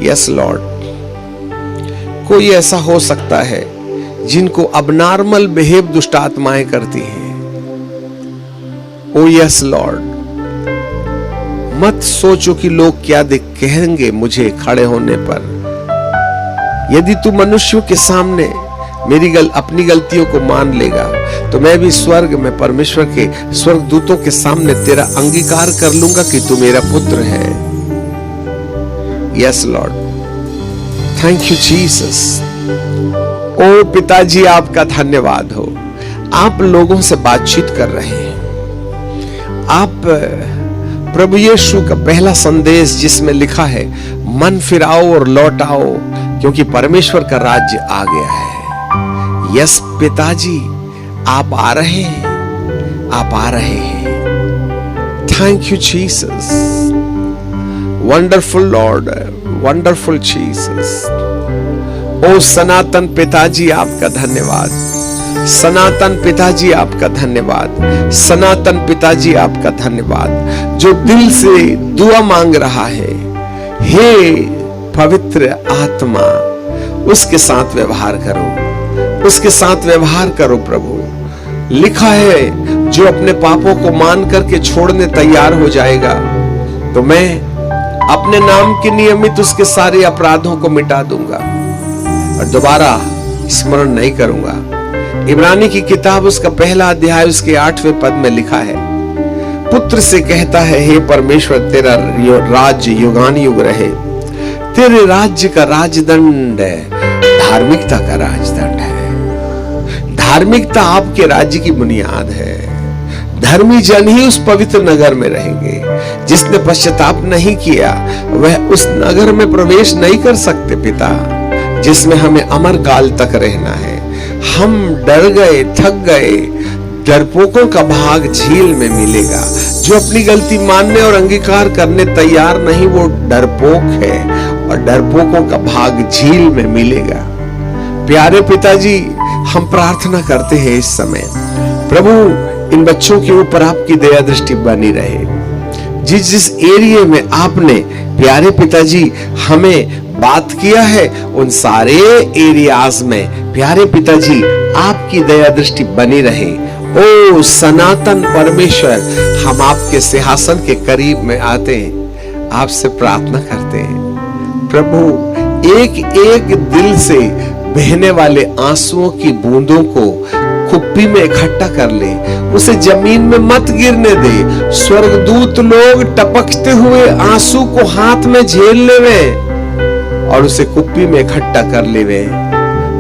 यस लॉर्ड, कोई ऐसा हो सकता है जिनको अबनॉर्मल बिहेव दुष्ट आत्माएं करती हैं। ओ यस लॉर्ड, मत सोचो कि लोग क्या कहेंगे मुझे खड़े होने पर। यदि तू मनुष्यों के सामने अपनी गलतियों को मान लेगा तो मैं भी स्वर्ग में परमेश्वर के स्वर्गदूतों के सामने तेरा अंगीकार कर लूंगा कि तू मेरा पुत्र है। Yes lord, thank you Jesus. ओ पिताजी, आपका धन्यवाद हो। आप लोगों से बातचीत कर रहे हैं। आप प्रभु यीशु का पहला संदेश जिसमें लिखा है मन फिराओ और लौट आओ क्योंकि परमेश्वर का राज्य आ गया है। यस पिताजी, आप आ रहे हैं, आप आ रहे हैं। Thank you Jesus, wonderful lord, wonderful Jesus. ओ सनातन पिताजी, आपका धन्यवाद। सनातन पिताजी, आपका धन्यवाद। सनातन पिताजी, आपका धन्यवाद। जो दिल से दुआ मांग रहा है, हे पवित्र आत्मा, उसके साथ व्यवहार करो, उसके साथ व्यवहार करो प्रभु। लिखा है जो अपने पापों को मान करके छोड़ने तैयार हो जाएगा तो मैं अपने नाम के नियमित उसके सारे अपराधों को मिटा दूंगा और दोबारा स्मरण नहीं करूंगा। इब्रानी की किताब उसका पहला अध्याय उसके 8वें पद में लिखा है, पुत्र से कहता है, हे परमेश्वर, तेरा राज्य युगान युग रहे। तेरे राज्य का राजदंड धार्मिकता का राजदंड है। धार्मिकता आपके राज्य की बुनियाद है। धर्मी जन ही उस पवित्र नगर में रहेंगे। जिसने पश्चाताप नहीं किया वह उस नगर में प्रवेश नहीं कर सकते पिता, जिसमें हमें अमर काल तक रहना है। हम डर गए, थक गए। डरपोकों का भाग झील में मिलेगा। जो अपनी गलती मानने और अंगीकार करने तैयार नहीं वो डरपोक है और डरपोकों का भाग झील में मिलेगा। प्यारे पिताजी, हम प्रार्थना करते हैं इस समय प्रभु इन बच्चों के ऊपर आपकी दया दृष्टि बनी रहे। जिस जिस एरिया में आपने प्यारे पिताजी हमें बात किया है उन सारे एरियाज में प्यारे पिताजी आपकी दया दृष्टि बनी रहे। ओ सनातन परमेश्वर, हम आपके सिंहासन के करीब में आते हैं, आपसे प्रार्थना करते हैं प्रभु, एक एक दिल से बहने वाले आंसुओं की बूंदों को कुप्पी में इकट्ठा कर ले, उसे जमीन में मत गिरने दे। स्वर्गदूत लोग टपकते हुए आंसू को हाथ में झेल लेवे और उसे कुप्पी में इकट्ठा कर लेवे।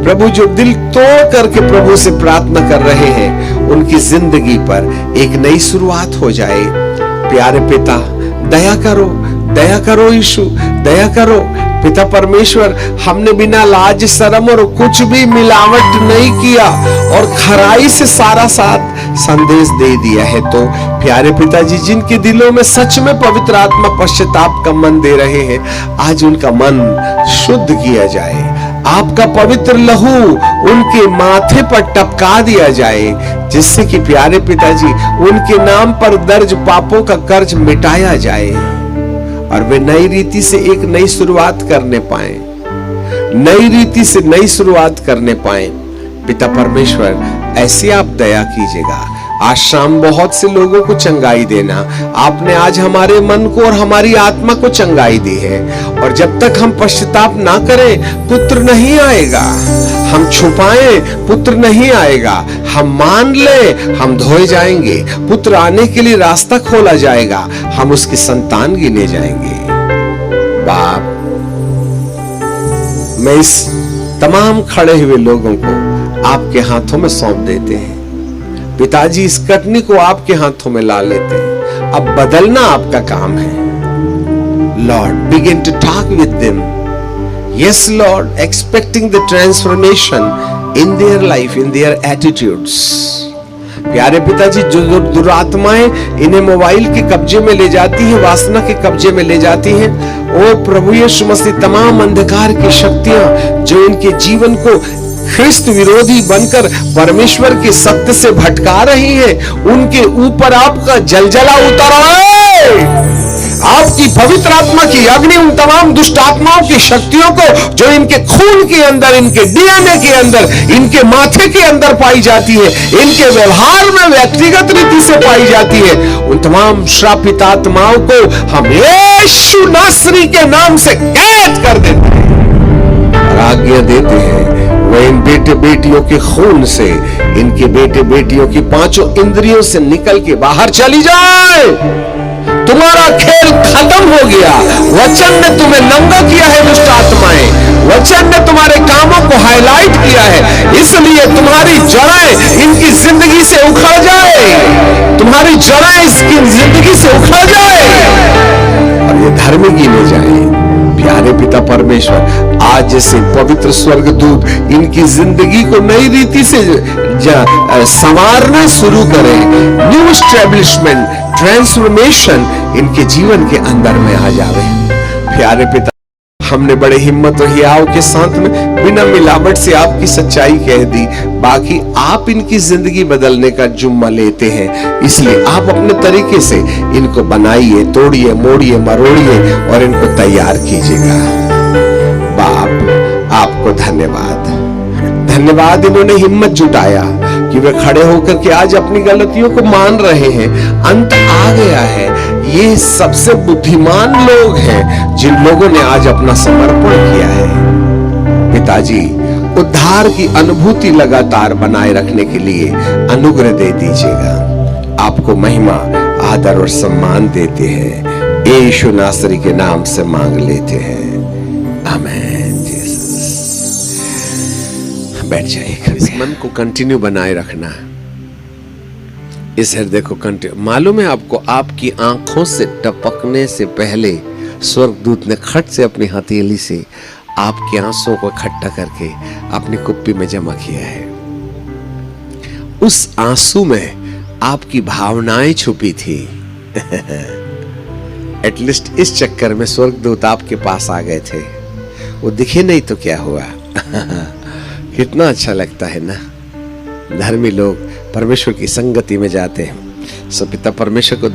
प्रभु, जो दिल तोड़ करके प्रभु से प्रार्थना कर रहे हैं उनकी जिंदगी पर एक नई शुरुआत हो जाए। प्यारे पिता, दया करो, दया करो यीशु, दया करो पिता परमेश्वर। हमने बिना लाज शर्म और कुछ भी मिलावट नहीं किया और खराई से सारा साथ संदेश दे दिया है। तो प्यारे पिताजी, जिनके दिलों में सच में पवित्र आत्मा पश्चाताप का मन दे रहे हैं, आज उनका मन शुद्ध किया जाए। आपका पवित्र लहू उनके माथे पर टपका दिया जाए, जिससे कि प्यारे पिताजी उनके नाम पर दर्ज पापों का कर्ज मिटाया जाए और वे नई रीति से एक नई शुरुआत करने पाए, नई रीति से नई शुरुआत करने पाए। पिता परमेश्वर, ऐसी आप दया कीजिएगा। आज शाम बहुत से लोगों को चंगाई देना। आपने आज हमारे मन को और हमारी आत्मा को चंगाई दी है और जब तक हम पश्चाताप ना करें पुत्र नहीं आएगा। हम छुपाएं, पुत्र नहीं आएगा। हम मान ले, हम धोए जाएंगे। पुत्र आने के लिए रास्ता खोला जाएगा, हम उसकी संतान गिने जाएंगे। बाप, मैं इस तमाम खड़े हुए लोगों को आपके हाथों में सौंप देते हैं। पिताजी इस कटनी को आपके हाथों में ला लेते हैं, अब बदलना आपका काम है। Lord, begin to talk with them. Yes, Lord, expecting the transformation in their life, in their attitudes. प्यारे पिताजी, जो दुरात्माएं इन्हें मोबाइल के कब्जे में ले जाती है, वासना के कब्जे में ले जाती है, ओ प्रभु यीशु मसीह, तमाम अंधकार की शक्तियां जो इनके जीवन को ख्रिस्त विरोधी बनकर परमेश्वर के सत्य से भटका रही है, उनके ऊपर आपका जलजला उतर आए। आपकी पवित्र आत्मा की अग्नि उन तमाम दुष्ट आत्माओं की शक्तियों को जो इनके खून के अंदर, इनके डीएनए के अंदर, इनके माथे के अंदर पाई जाती है, इनके व्यवहार में व्यक्तिगत रीति से पाई जाती है, उन तमाम श्रापित आत्माओं को हम यीशु नासरी के नाम से कैद कर देते हैं और आज्ञा देते हैं वह इन बेटे बेटियों के खून से, इनके बेटे बेटियों की पांचों इंद्रियों से निकल के बाहर चली जाए। तुम्हारा खेल खत्म हो गया। वचन ने तुम्हें नंगा किया है दुष्ट आत्माएं, वचन ने तुम्हारे कामों को हाईलाइट किया है, इसलिए तुम्हारी जड़ें इनकी जिंदगी से उखड़ जाए, तुम्हारी जड़ें इसकी जिंदगी से उखड़ जाए और ये धर्म गिने जाए। प्यारे पिता परमेश्वर, आज जैसे पवित्र स्वर्गदूत इनकी जिंदगी को नई रीति से संवारना शुरू करें, न्यू एस्टैब्लिशमेंट, ट्रांसफॉर्मेशन इनके जीवन के अंदर में आ जावे। प्यारे पिता, हमने बड़े हिम्मत और हियाव के साथ में बिना मिलावट से आपकी सच्चाई कह दी, बाकी आप इनकी जिंदगी बदलने का जुम्मा लेते हैं, इसलिए आप अपने तरीके से इनको बनाइए, तोड़िए, मोड़िए, मरोड़िए और इनको तैयार कीजिएगा। बाप, आपको धन्यवाद, धन्यवाद। इन्होंने हिम्मत जुटाया कि वे खड़े होकर के आज अपनी गलतियों को मान रहे हैं। अंत आ गया है। ये सबसे बुद्धिमान लोग हैं जिन लोगों ने आज अपना समर्पण किया है। पिताजी, उद्धार की अनुभूति लगातार बनाए रखने के लिए अनुग्रह दे दीजिएगा। आपको महिमा, आदर और सम्मान देते हैं, यीशु नासरी के नाम से मांग लेते हैं, आमीन। बैठ जाइए। इस मन को कंटिन्यू बनाए रखना, इस हृदय को कंटिन्यू। मालूम है आपको, आपकी आंखों से टपकने से पहले स्वर्गदूत ने खट से अपनी हथेली से आपके आंसुओं को इकट्ठा करके अपनी कुप्पी में जमा किया है। उस आंसू में आपकी भावनाएं छुपी थी। एटलीस्ट इस चक्कर में स्वर्गदूत आपके पास आ गए थे। वो दिखे नहीं तो क्या हुआ। कितना अच्छा लगता है ना, धर्मी लोग परमेश्वर की संगति में जाते हैं। सो पिता परमेश्वर को